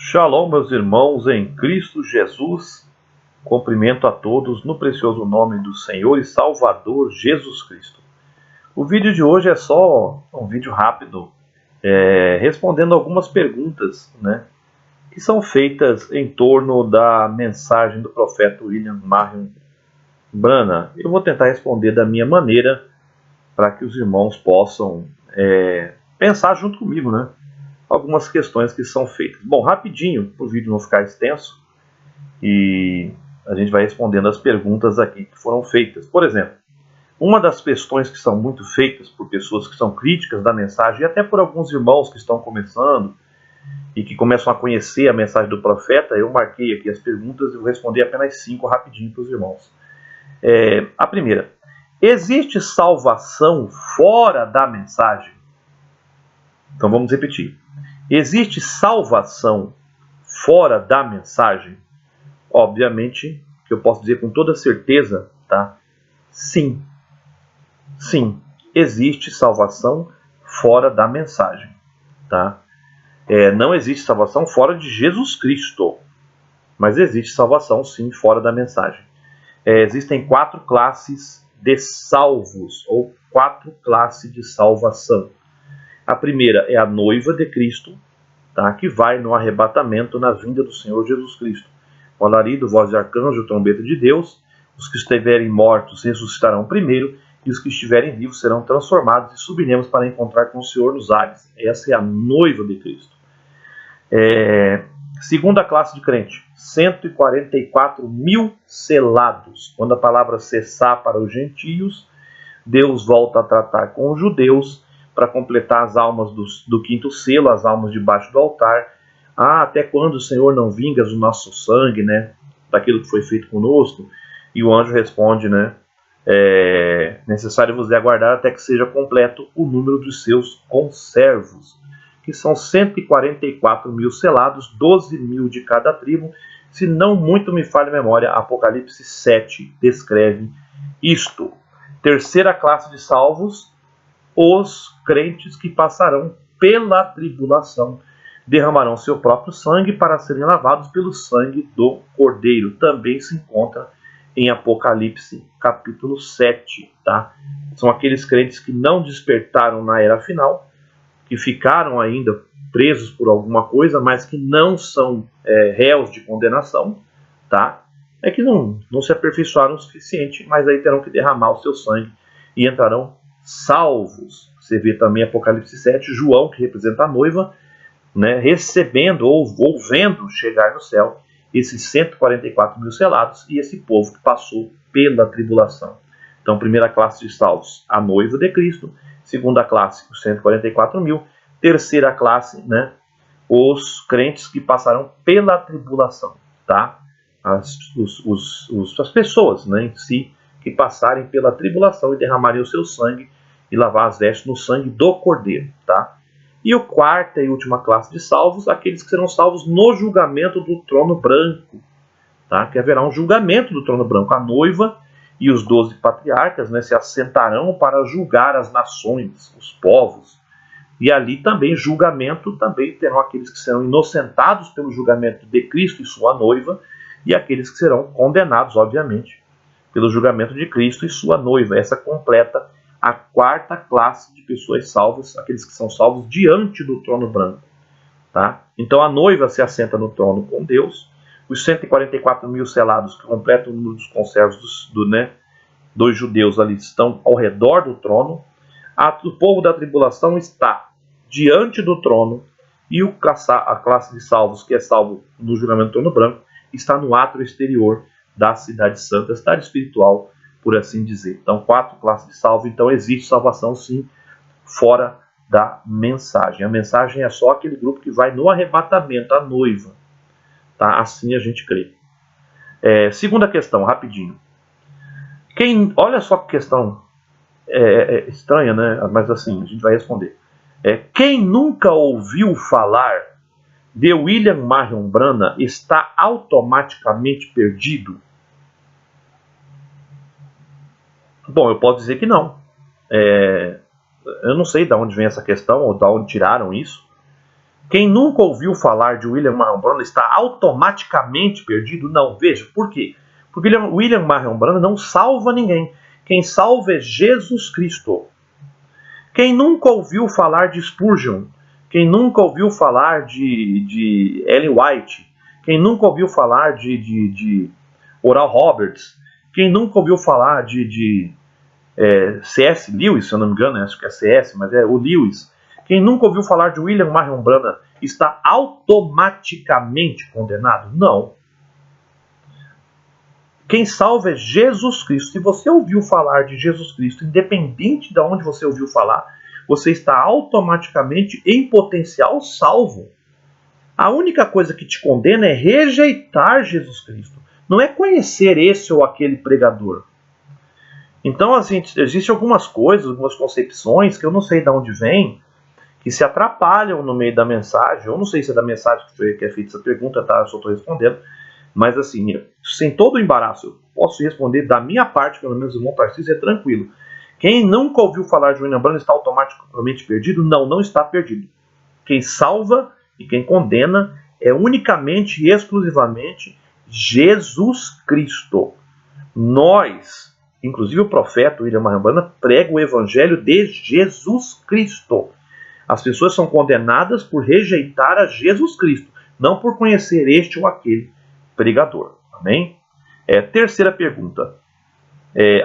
Shalom, meus irmãos em Cristo Jesus. Cumprimento a todos no precioso nome do Senhor e Salvador Jesus Cristo. O vídeo de hoje é só um vídeo rápido, respondendo algumas perguntas, que são feitas em torno da mensagem do profeta William Marion Branham. Eu vou tentar responder da minha maneira para que os irmãos possam pensar junto comigo, algumas questões que são feitas. Bom, rapidinho, para o vídeo não ficar extenso, e a gente vai respondendo as perguntas aqui que foram feitas. Por exemplo, uma das questões que são muito feitas por pessoas que são críticas da mensagem, e até por alguns irmãos que estão começando e que começam a conhecer a mensagem do profeta, eu marquei aqui as perguntas e vou responder apenas 5 rapidinho para os irmãos. A primeira: existe salvação fora da mensagem? Então vamos repetir. Existe salvação fora da mensagem? Obviamente, que eu posso dizer com toda certeza, tá? Sim. Sim, existe salvação fora da mensagem, tá? Não existe salvação fora de Jesus Cristo, mas existe salvação sim fora da mensagem. Existem 4 classes de salvos, ou 4 classes de salvação. A primeira é a noiva de Cristo, tá? Que vai no arrebatamento na vinda do Senhor Jesus Cristo. Com alarido, voz de arcanjo, trombeta de Deus, os que estiverem mortos ressuscitarão primeiro, e os que estiverem vivos serão transformados, e subiremos para encontrar com o Senhor nos ares. Essa é a noiva de Cristo. Segunda classe de crente, 144 mil selados. Quando a palavra cessar para os gentios, Deus volta a tratar com os judeus para completar as almas do quinto selo, as almas debaixo do altar. Até quando o Senhor não vingas o nosso sangue, daquilo que foi feito conosco? E o anjo responde, necessário vos é aguardar até que seja completo o número dos seus conservos, que são 144 mil selados, 12 mil de cada tribo. Se não muito me falha a memória, Apocalipse 7 descreve isto. Terceira classe de salvos, os crentes que passarão pela tribulação, derramarão seu próprio sangue para serem lavados pelo sangue do Cordeiro. Também se encontra em Apocalipse capítulo 7, tá? São aqueles crentes que não despertaram na era final, que ficaram ainda presos por alguma coisa, mas que não são réus de condenação, tá? Que não se aperfeiçoaram o suficiente, mas aí terão que derramar o seu sangue e entrarão salvos. Você vê também Apocalipse 7, João, que representa a noiva, recebendo ou vendo chegar no céu esses 144 mil selados e esse povo que passou pela tribulação. Então, primeira classe de salvos, a noiva de Cristo. Segunda classe, os 144 mil. Terceira classe, os crentes que passarão pela tribulação, tá? As pessoas, em si, que passarem pela tribulação e derramarem o seu sangue e lavar as vestes no sangue do Cordeiro, tá? E a quarta e última classe de salvos, aqueles que serão salvos no julgamento do trono branco, tá? Que haverá um julgamento do trono branco. A noiva e os 12 patriarcas, se assentarão para julgar as nações, os povos. E ali também, julgamento, também terão aqueles que serão inocentados pelo julgamento de Cristo e sua noiva, e aqueles que serão condenados, obviamente, pelo julgamento de Cristo e sua noiva. Essa completa a quarta classe de pessoas salvas, aqueles que são salvos diante do trono branco, tá? Então a noiva se assenta no trono com Deus, os 144 mil selados, que completam o número dos conservos dos judeus ali, estão ao redor do trono. O povo da tribulação está diante do trono, e a classe de salvos, que é salvo no julgamento do trono branco, está no átrio exterior da cidade santa, cidade espiritual, por assim dizer. Então, 4 classes de salvo. Então, existe salvação sim fora da mensagem. A mensagem é só aquele grupo que vai no arrebatamento, a noiva, tá? Assim a gente crê. Segunda questão, rapidinho. Olha só que questão estranha, mas assim, a gente vai responder. Quem nunca ouviu falar de William Marion Branham está automaticamente perdido? Bom, eu posso dizer que não. Eu não sei de onde vem essa questão, ou de onde tiraram isso, Quem nunca ouviu falar de William Marion Branham está automaticamente perdido? Não. Veja, por quê? Porque William Marion Branham não salva ninguém. Quem salva é Jesus Cristo. Quem nunca ouviu falar de Spurgeon? Quem nunca ouviu falar de Ellen White? Quem nunca ouviu falar de Oral Roberts? Quem nunca ouviu falar de C.S. Lewis, se eu não me engano, acho que é C.S., mas é o Lewis. Quem nunca ouviu falar de William Marion Branham está automaticamente condenado? Não. Quem salva é Jesus Cristo. Se você ouviu falar de Jesus Cristo, independente de onde você ouviu falar, você está automaticamente em potencial salvo. A única coisa que te condena é rejeitar Jesus Cristo. Não é conhecer esse ou aquele pregador. Então, assim, existem algumas coisas, algumas concepções que eu não sei de onde vem, que se atrapalham no meio da mensagem. Eu não sei se é da mensagem que é feita essa pergunta, tá? Eu só estou respondendo. Mas assim, sem todo o embaraço, eu posso responder da minha parte, pelo menos o irmão Tarcísio, é tranquilo. Quem nunca ouviu falar de William Branham está automaticamente perdido? Não, não está perdido. Quem salva e quem condena é unicamente e exclusivamente Jesus Cristo. Nós, inclusive o profeta William Marion Branham, prega o evangelho de Jesus Cristo. As pessoas são condenadas por rejeitar a Jesus Cristo, não por conhecer este ou aquele pregador. Amém? Terceira pergunta.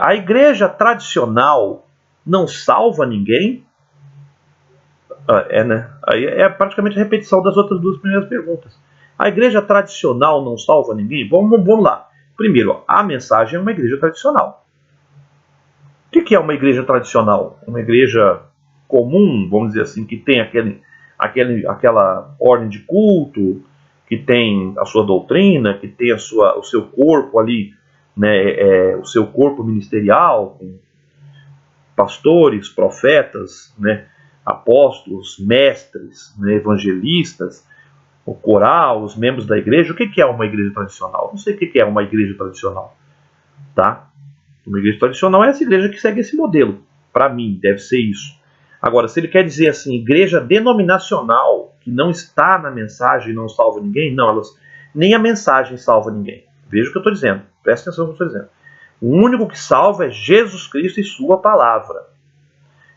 A igreja tradicional não salva ninguém? Né? Aí é praticamente a repetição das outras duas primeiras perguntas. A igreja tradicional não salva ninguém? Vamos lá. Primeiro, a mensagem é uma igreja tradicional. O que é uma igreja tradicional? Uma igreja comum, vamos dizer assim, que tem aquela ordem de culto, que tem a sua doutrina, que tem o seu corpo ali, né, o seu corpo ministerial, com pastores, profetas, né, apóstolos, mestres, né, evangelistas, o coral, os membros da igreja. O que é uma igreja tradicional? Não sei o que é uma igreja tradicional. Tá? Uma igreja tradicional é essa igreja que segue esse modelo. Para mim, deve ser isso. Agora, se ele quer dizer assim, igreja denominacional, que não está na mensagem e não salva ninguém, não, nem a mensagem salva ninguém. Veja o que eu estou dizendo, presta atenção no que eu estou dizendo. O único que salva é Jesus Cristo e sua palavra.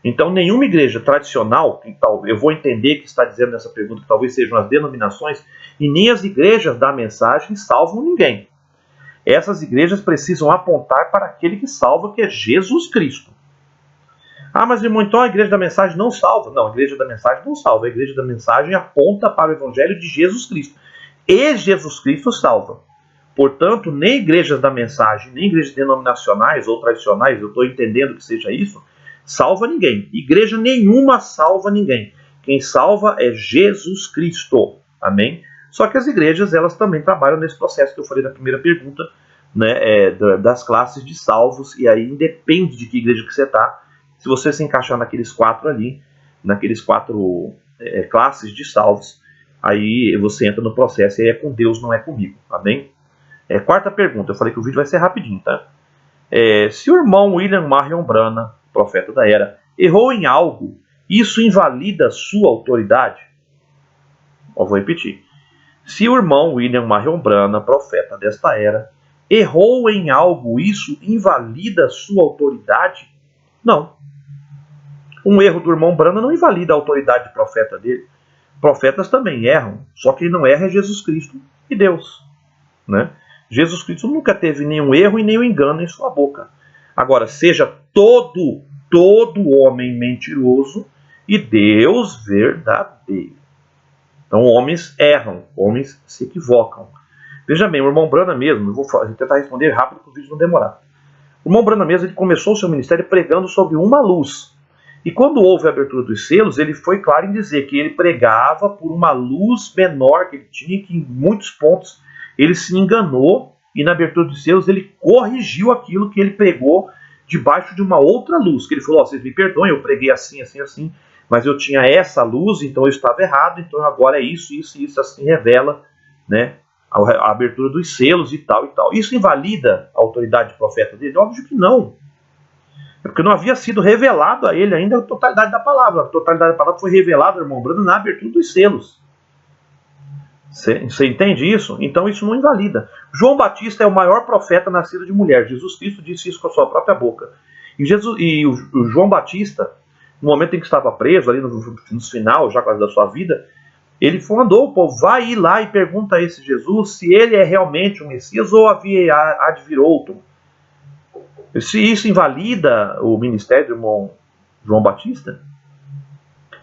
Então, nenhuma igreja tradicional, eu vou entender que está dizendo nessa pergunta que talvez sejam as denominações, e nem as igrejas da mensagem salvam ninguém. Essas igrejas precisam apontar para aquele que salva, que é Jesus Cristo. Ah, mas irmão, então a igreja da mensagem não salva. Não, a igreja da mensagem não salva. A igreja da mensagem aponta para o evangelho de Jesus Cristo. E Jesus Cristo salva. Portanto, nem igrejas da mensagem, nem igrejas denominacionais ou tradicionais, eu estou entendendo que seja isso, salva ninguém. Igreja nenhuma salva ninguém. Quem salva é Jesus Cristo. Amém? Só que as igrejas, elas também trabalham nesse processo que eu falei na primeira pergunta, né, das classes de salvos, e aí independe de que igreja que você está. Se você se encaixar naqueles quatro ali, naqueles quatro classes de salvos, aí você entra no processo e aí é com Deus, não é comigo. Amém? Quarta pergunta, eu falei que o vídeo vai ser rapidinho, tá? Se o irmão William Marion Branham, profeta da era, errou em algo, isso invalida a sua autoridade? Eu vou repetir. Se o irmão William Marion Branham, profeta desta era, errou em algo, isso invalida a sua autoridade? Não. Um erro do irmão Branham não invalida a autoridade de profeta dele. Profetas também erram, só que ele não erra é Jesus Cristo e Deus. Né? Jesus Cristo nunca teve nenhum erro e nenhum engano em sua boca. Agora, seja todo homem mentiroso e Deus verdadeiro. Então, homens erram, homens se equivocam. Veja bem, o irmão Branham mesmo, eu vou tentar responder rápido para o vídeo não demorar. O irmão Branham mesmo, ele começou o seu ministério pregando sobre uma luz. E quando houve a abertura dos selos, ele foi claro em dizer que ele pregava por uma luz menor que ele tinha, que em muitos pontos ele se enganou, e na abertura dos selos ele corrigiu aquilo que ele pregou debaixo de uma outra luz. Que ele falou, vocês me perdoem, eu preguei assim, assim, assim, mas eu tinha essa luz, então eu estava errado, então agora é isso, isso, isso, assim revela, né, a abertura dos selos e tal e tal. Isso invalida a autoridade de profeta dele? Óbvio que não. É porque não havia sido revelado a ele ainda a totalidade da palavra. A totalidade da palavra foi revelada, irmão Branham, na abertura dos selos. Você entende isso? Então isso não invalida. João Batista é o maior profeta nascido de mulher. Jesus Cristo disse isso com a sua própria boca. E o João Batista, no momento em que estava preso, ali no final, já quase da sua vida, ele mandou o povo, vai ir lá e pergunta a esse Jesus se ele é realmente o Messias ou há de vir outro. Se isso invalida o ministério do irmão João Batista,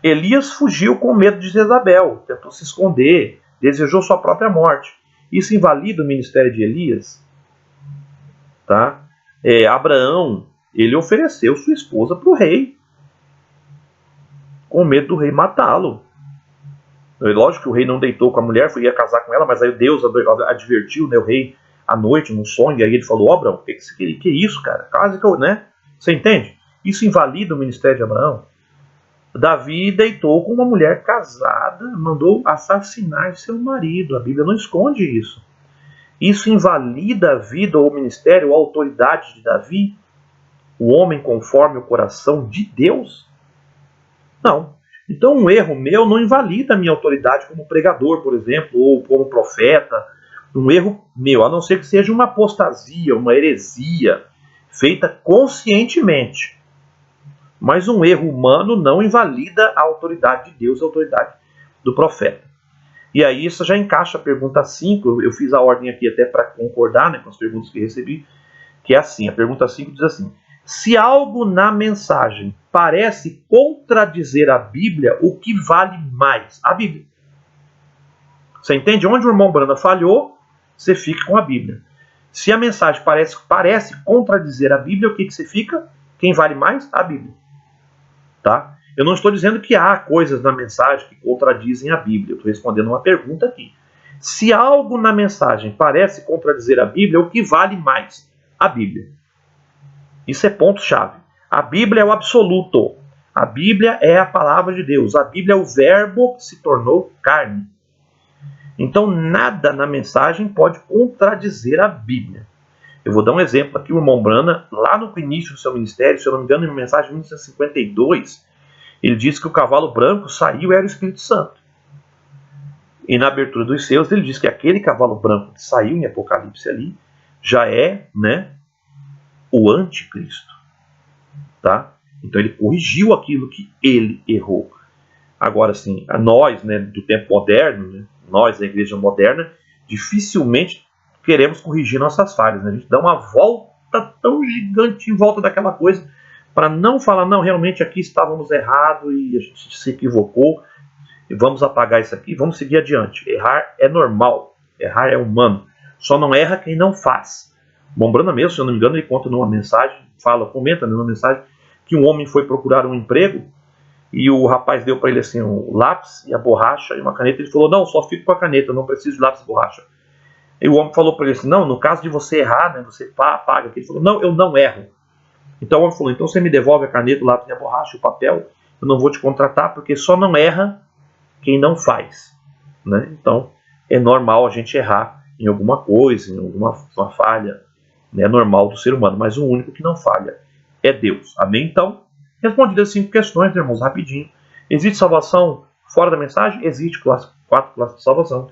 Elias fugiu com medo de Jezabel, tentou se esconder, desejou sua própria morte. Isso invalida o ministério de Elias? Tá? Abraão, ele ofereceu sua esposa para o rei, com medo do rei matá-lo. Lógico que o rei não deitou com a mulher, ia casar com ela, mas aí Deus advertiu, né, o rei à noite, num sonho, e aí ele falou, Abraão, que isso, cara? Quase que eu, né? Você entende? Isso invalida o ministério de Abraão. Davi deitou com uma mulher casada, mandou assassinar seu marido. A Bíblia não esconde isso. Isso invalida a vida ou o ministério ou a autoridade de Davi, o homem conforme o coração de Deus? Não. Então um erro meu não invalida a minha autoridade como pregador, por exemplo, ou como profeta. Um erro meu, a não ser que seja uma apostasia, uma heresia, feita conscientemente. Mas um erro humano não invalida a autoridade de Deus, a autoridade do profeta. E aí isso já encaixa a pergunta 5, eu fiz a ordem aqui até para concordar, né, com as perguntas que recebi, que é assim, a pergunta 5 diz assim, se algo na mensagem parece contradizer a Bíblia, o que vale mais? A Bíblia. Você entende? Onde o irmão Branda falhou, você fica com a Bíblia. Se a mensagem parece contradizer a Bíblia, o que você fica? Quem vale mais? A Bíblia. Tá? Eu não estou dizendo que há coisas na mensagem que contradizem a Bíblia. Eu estou respondendo uma pergunta aqui. Se algo na mensagem parece contradizer a Bíblia, o que vale mais? A Bíblia. Isso é ponto-chave. A Bíblia é o absoluto. A Bíblia é a palavra de Deus. A Bíblia é o verbo que se tornou carne. Então nada na mensagem pode contradizer a Bíblia. Eu vou dar um exemplo aqui, o irmão Brana, lá no início do seu ministério, se eu não me engano, em mensagem de 1952, ele disse que o cavalo branco saiu e era o Espírito Santo. E na abertura dos seus, ele diz que aquele cavalo branco que saiu em Apocalipse ali, já é, né, o anticristo. Tá? Então ele corrigiu aquilo que ele errou. Agora, assim, nós, né, do tempo moderno, né, nós, da igreja moderna, dificilmente queremos corrigir nossas falhas. Né? A gente dá uma volta tão gigante em volta daquela coisa para não falar, não, realmente aqui estávamos errados e a gente se equivocou e vamos apagar isso aqui, vamos seguir adiante. Errar é normal, errar é humano. Só não erra quem não faz. Bom, Brana mesmo, se eu não me engano, ele conta numa mensagem, comenta numa mensagem, que um homem foi procurar um emprego e o rapaz deu para ele assim um lápis e a borracha e uma caneta. Ele falou, não, só fico com a caneta, não preciso de lápis e borracha. E o homem falou para ele assim, não, no caso de você errar, né, você apaga. Ele falou, não, eu não erro. Então o homem falou, então você me devolve a caneta, o lápis e a borracha, o papel, eu não vou te contratar porque só não erra quem não faz. Né? Então é normal a gente errar em alguma coisa, em alguma falha, né, é normal do ser humano, mas o único que não falha é Deus. Amém? Então, respondidas as 5 questões, irmãos, rapidinho. Existe salvação fora da mensagem? Existe 4 classes de salvação.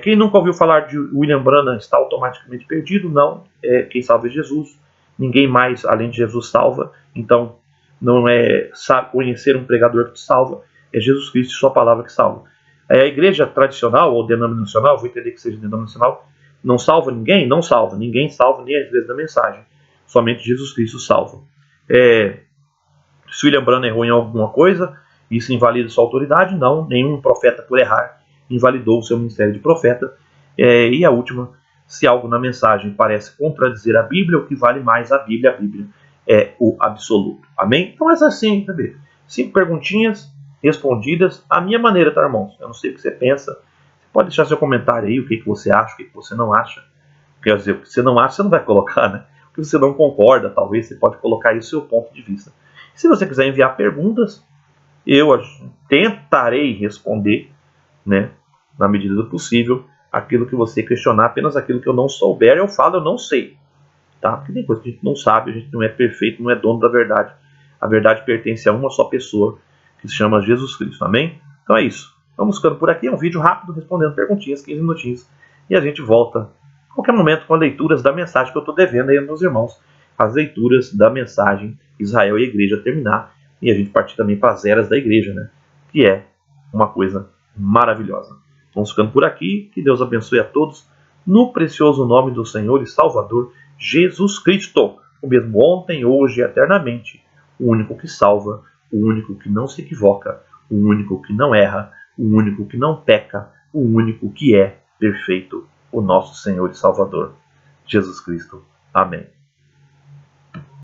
Quem nunca ouviu falar de William Branham está automaticamente perdido? Não. Quem salva é Jesus. Ninguém mais, além de Jesus, salva. Então, não é conhecer um pregador que te salva. É Jesus Cristo e sua palavra que salva. A igreja tradicional ou denominacional, vou entender que seja denominacional, não salva ninguém? Não salva. Ninguém salva nem a igreja da mensagem. Somente Jesus Cristo salva. Se William Branham errou em alguma coisa, isso invalida sua autoridade? Não. Nenhum profeta, por errar, invalidou o seu ministério de profeta. E a última, se algo na mensagem parece contradizer a Bíblia, o que vale mais a Bíblia é o absoluto. Amém? Então essas 5 perguntinhas respondidas à minha maneira, tá, irmãos? Eu não sei o que você pensa. Você pode deixar seu comentário aí, o que você acha, o que você não acha. Quer dizer, o que você não acha, você não vai colocar, né? O que você não concorda, talvez, você pode colocar aí o seu ponto de vista. Se você quiser enviar perguntas, eu tentarei responder, né, na medida do possível, aquilo que você questionar, apenas aquilo que eu não souber, eu falo, eu não sei. Tá? Porque tem coisa que a gente não sabe, a gente não é perfeito, não é dono da verdade. A verdade pertence a uma só pessoa, que se chama Jesus Cristo. Amém? Então é isso. Vamos ficando por aqui. É um vídeo rápido, respondendo perguntinhas, 15 minutinhos. E a gente volta a qualquer momento com as leituras da mensagem que eu estou devendo aí aos meus irmãos. As leituras da mensagem Israel e a Igreja terminar. E a gente partir também para as eras da Igreja, né? Que é uma coisa maravilhosa. Vamos ficando por aqui. Que Deus abençoe a todos. No precioso nome do Senhor e Salvador Jesus Cristo. O mesmo ontem, hoje e eternamente. O único que salva. O único que não se equivoca. O único que não erra. O único que não peca. O único que é perfeito. O nosso Senhor e Salvador Jesus Cristo. Amém.